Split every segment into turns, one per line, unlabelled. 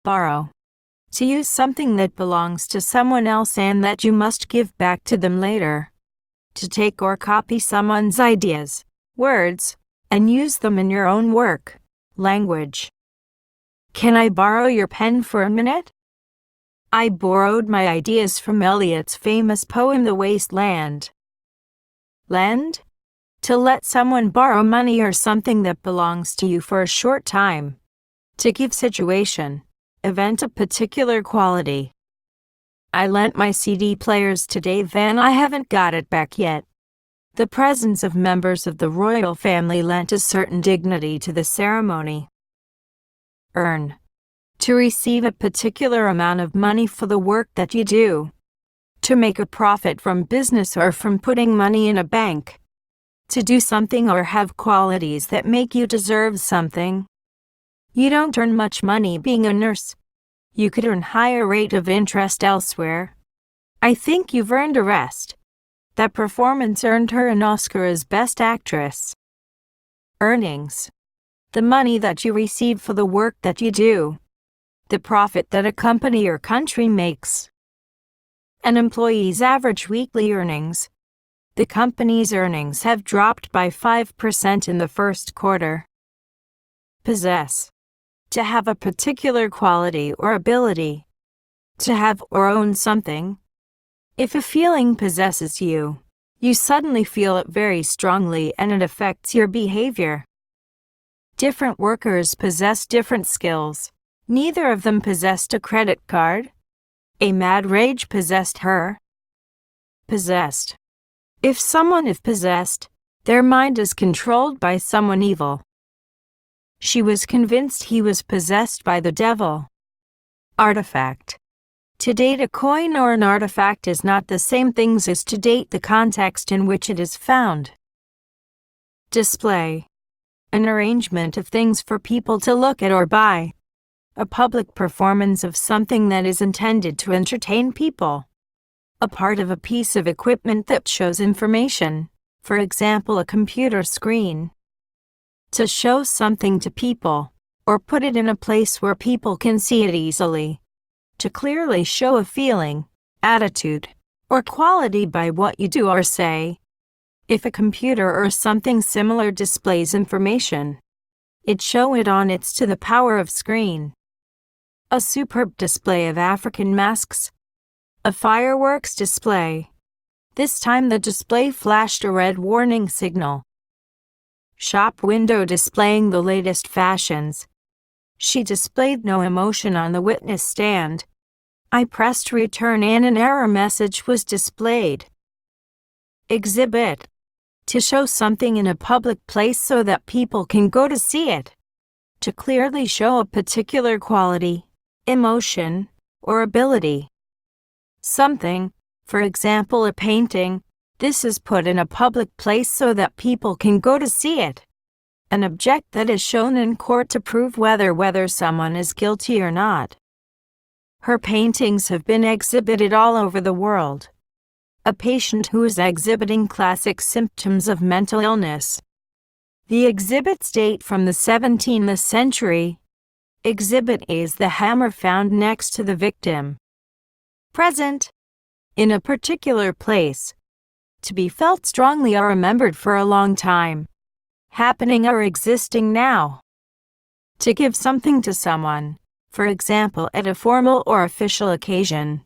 Borrow. To use something that belongs to someone else and that you must give back to them later. To take or copy someone's ideas, words, and use them in your own work, language. Can I borrow your pen for a minute? I borrowed my ideas from Eliot's famous poem The Waste Land. Lend? To let someone borrow money or something that belongs to you for a short time. To give situation, event of particular quality. I lent my CD players to Dave and I haven't got it back yet. The presence of members of the royal family lent a certain dignity to the ceremony. Earn. To receive a particular amount of money for the work that you do. To make a profit from business or from putting money in a bank. To do something or have qualities that make you deserve something. You don't earn much money being a nurse. You could earn higher rate of interest elsewhere. I think you've earned a rest. That performance earned her an Oscar as Best Actress. Earnings. The money that you receive for the work that you do. The profit that a company or country makes. An employee's average weekly earnings. The company's earnings have dropped by 5% in the first quarter. Possess. To have a particular quality or ability. To have or own something. If a feeling possesses you, you suddenly feel it very strongly and it affects your behavior. Different workers possess different skills. Neither of them possessed a credit card. A mad rage possessed her. Possessed. If someone is possessed, their mind is controlled by someone evil. She was convinced he was possessed by the devil. Artifact. To date a coin or an artifact is not the same things as to date the context in which it is found. Display. An arrangement of things for people to look at or buy. A public performance of something that is intended to entertain people. A part of a piece of equipment that shows information, for example a computer screen. To show something to people, or put it in a place where people can see it easily. To clearly show a feeling, attitude, or quality by what you do or say. If a computer or something similar displays information, it show it on its to the power of screen. A superb display of African masks. A fireworks display. This time the display flashed a red warning signal. Shop window displaying the latest fashions. She displayed no emotion on the witness stand. I pressed return and an error message was displayed. Exhibit. To show something in a public place so that people can go to see it. To clearly show a particular quality, emotion, or ability. Something, for example a painting, this is put in a public place so that people can go to see it. An object that is shown in court to prove whether someone is guilty or not. Her paintings have been exhibited all over the world. A patient who is exhibiting classic symptoms of mental illness. The exhibits date from the 17th century. Exhibit A is the hammer found next to the victim. Present. In a particular place. To be felt strongly or remembered for a long time. Happening or existing now. To give something to someone, for example at a formal or official occasion.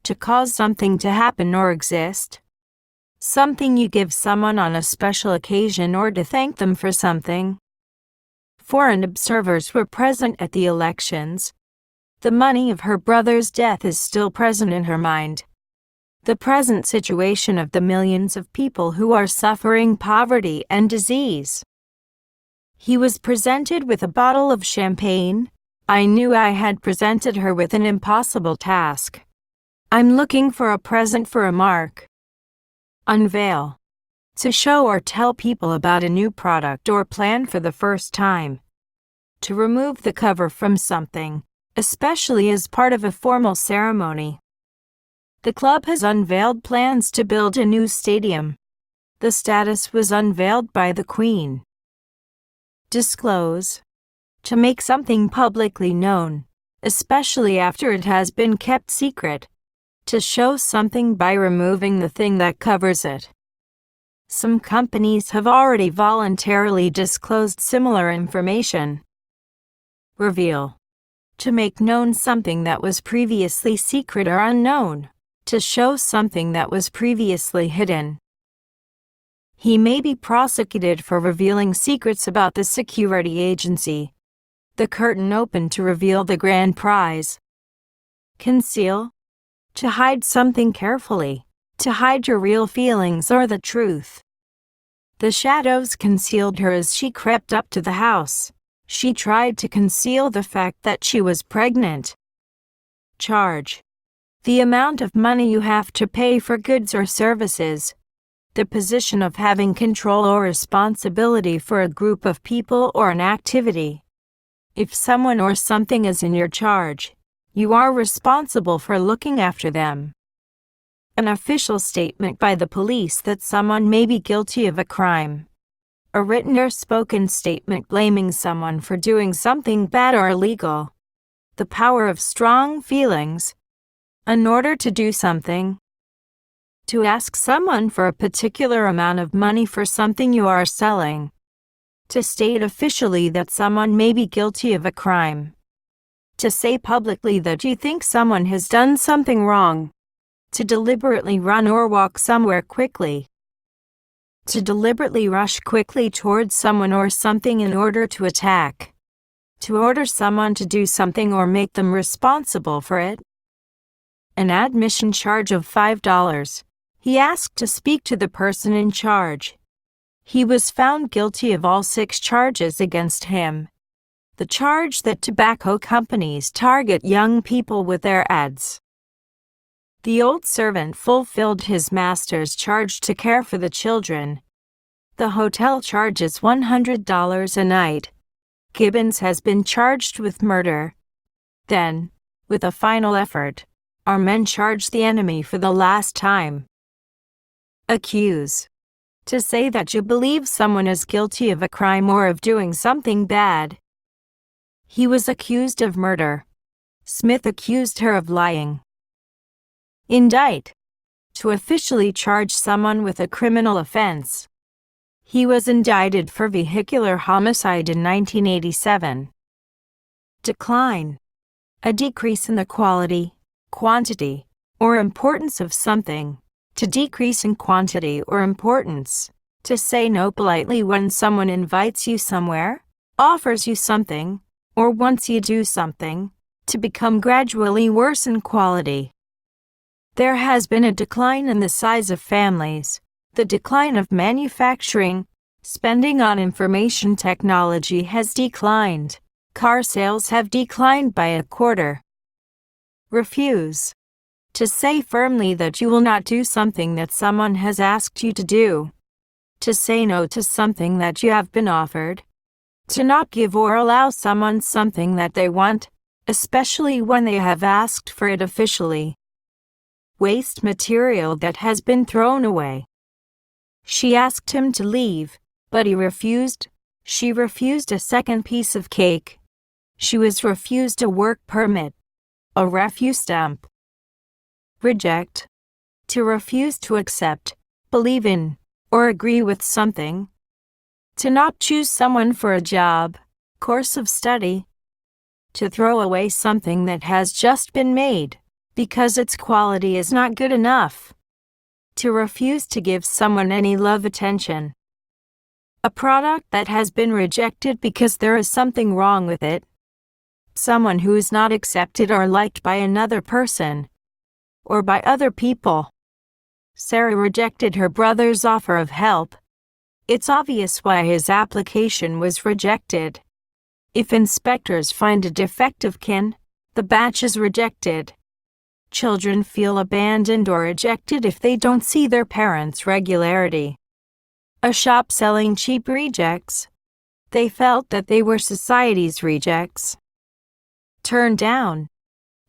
To cause something to happen or exist. Something you give someone on a special occasion or to thank them for something. Foreign observers were present at the elections. The money of her brother's death is still present in her mind. The present situation of the millions of people who are suffering poverty and disease. He was presented with a bottle of champagne. I knew I had presented her with an impossible task. I'm looking for a present for a mark. Unveil. To show or tell people about a new product or plan for the first time. To remove the cover from something, especially as part of a formal ceremony. The club has unveiled plans to build a new stadium. The status was unveiled by the Queen. Disclose. To make something publicly known, especially after it has been kept secret. To show something by removing the thing that covers it. Some companies have already voluntarily disclosed similar information. Reveal. To make known something that was previously secret or unknown. To show something that was previously hidden. He may be prosecuted for revealing secrets about the security agency. The curtain opened to reveal the grand prize. Conceal. To hide something carefully. To hide your real feelings or the truth. The shadows concealed her as she crept up to the house. She tried to conceal the fact that she was pregnant. Charge. The amount of money you have to pay for goods or services. The position of having control or responsibility for a group of people or an activity. If someone or something is in your charge, you are responsible for looking after them. An official statement by the police that someone may be guilty of a crime. A written or spoken statement blaming someone for doing something bad or illegal. The power of strong feelings. In order to do something. To ask someone for a particular amount of money for something you are selling. To state officially that someone may be guilty of a crime. To say publicly that you think someone has done something wrong. To deliberately run or walk somewhere quickly. To deliberately rush quickly towards someone or something in order to attack. To order someone to do something or make them responsible for it. An admission charge of $5. He asked to speak to the person in charge. He was found guilty of all 6 charges against him. The charge that tobacco companies target young people with their ads. The old servant fulfilled his master's charge to care for the children. The hotel charges $100 a night. Gibbons has been charged with murder. Then, with a final effort, our men charge the enemy for the last time. Accuse. To say that you believe someone is guilty of a crime or of doing something bad. He was accused of murder. Smith accused her of lying. Indict. To officially charge someone with a criminal offense. He was indicted for vehicular homicide in 1987. Decline. A decrease in the quality, quantity, or importance of something. To decrease in quantity or importance. To say no politely when someone invites you somewhere, offers you something, or wants you to do something. To become gradually worse in quality. There has been a decline in the size of families, the decline of manufacturing, spending on information technology has declined, car sales have declined by 1/4. Refuse. To say firmly that you will not do something that someone has asked you to do. To say no to something that you have been offered. To not give or allow someone something that they want, especially when they have asked for it officially. Waste material that has been thrown away. She asked him to leave, but he refused. She refused a second piece of cake. She was refused a work permit. A refuse stamp. Reject. To refuse to accept, believe in, or agree with something. To not choose someone for a job, course of study. To throw away something that has just been made, because its quality is not good enough. To refuse to give someone any love attention. A product that has been rejected because there is something wrong with it. Someone who is not accepted or liked by another person. Or by other people. Sarah rejected her brother's offer of help. It's obvious why his application was rejected. If inspectors find a defective kin, the batch is rejected. Children feel abandoned or rejected if they don't see their parents' regularity. A shop selling cheap rejects. They felt that they were society's rejects. Turn down.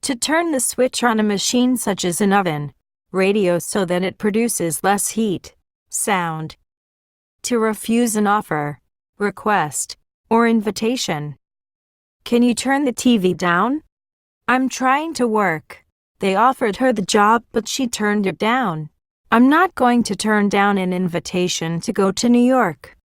To turn the switch on a machine such as an oven, radio so that it produces less heat, sound. To refuse an offer, request, or invitation. Can you turn the TV down? I'm trying to work. They offered her the job, but she turned it down. I'm not going to turn down an invitation to go to New York.